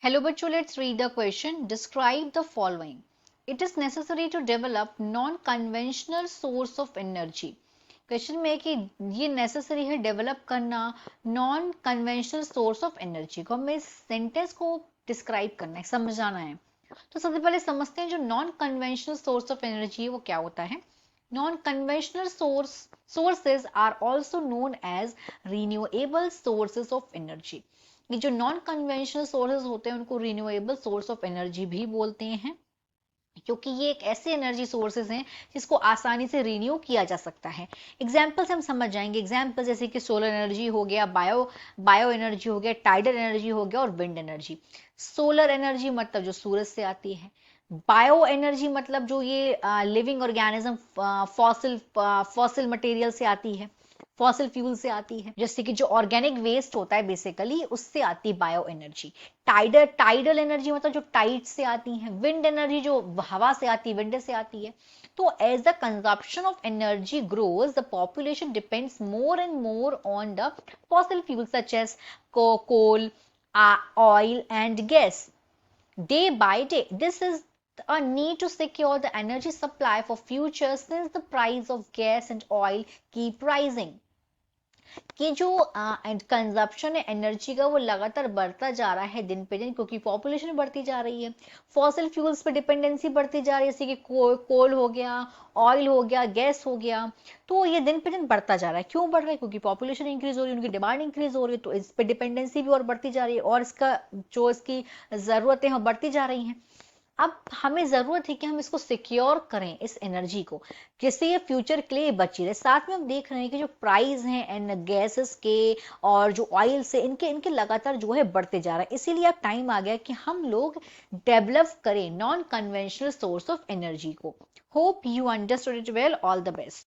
Hello बच्चों, let's read the question. Describe the following. It is necessary to develop non-conventional source of energy. Question में है कि ये necessary है develop करना non conventional source of energy को। हमें इस सेंटेंस को डिस्क्राइब करना है, समझाना है। तो सबसे पहले समझते हैं जो non conventional source of energy है वो क्या होता है। Non conventional sources are also known as renewable sources of energy. ये जो नॉन कन्वेंशनल सोर्सेज होते हैं उनको रिन्यूएबल सोर्स ऑफ एनर्जी भी बोलते हैं, क्योंकि ये एक ऐसे एनर्जी सोर्सेज हैं जिसको आसानी से रिन्यू किया जा सकता है। एग्जाम्पल से हम समझ जाएंगे। एग्जाम्पल जैसे कि सोलर एनर्जी हो गया, बायो एनर्जी हो गया, टाइडल एनर्जी हो गया और विंड एनर्जी। सोलर एनर्जी मतलब जो सूरज से आती है। बायो एनर्जी मतलब जो ये लिविंग ऑर्गेनिज्म फॉसिल मटेरियल से आती है, फॉसिल फ्यूल से आती है, जैसे कि जो ऑर्गेनिक वेस्ट होता है बेसिकली उससे आती है बायो एनर्जी। टाइडल एनर्जी मतलब जो टाइड से आती है। विंड एनर्जी जो हवा से आती है, विंड से आती है। तो as the consumption of energy grows the population depends more and more on the fossil fuel such as coal, oil and gas day by day. This is a need to secure the energy supply for future since the price of gas and oil keep rising. कि जो consumption है energy का वो लगातार बढ़ता जा रहा है दिन पे दिन, क्योंकि पॉपुलेशन बढ़ती जा रही है। फॉसिल फ्यूल्स पे डिपेंडेंसी बढ़ती जा रही है, जैसे कि कोल हो गया, ऑयल हो गया, गैस हो गया। तो ये दिन पे दिन बढ़ता जा रहा है। क्यों बढ़ रहा है? क्योंकि पॉपुलेशन इंक्रीज हो रही है, उनकी डिमांड इंक्रीज हो रही है, तो इस पे डिपेंडेंसी भी और बढ़ती जा रही है और इसका जो इसकी जरूरतें हैं बढ़ती जा रही हैं। अब हमें जरूरत है कि हम इसको सिक्योर करें, इस एनर्जी को, जिससे ये फ्यूचर के लिए बची रहे। साथ में हम देख रहे हैं कि जो प्राइस हैं एंड गैसेस के और जो ऑयल से इनके इनके लगातार जो है बढ़ते जा रहा है। इसीलिए अब टाइम आ गया कि हम लोग डेवलप करें non conventional source of energy को। Hope you understood it well. All the best.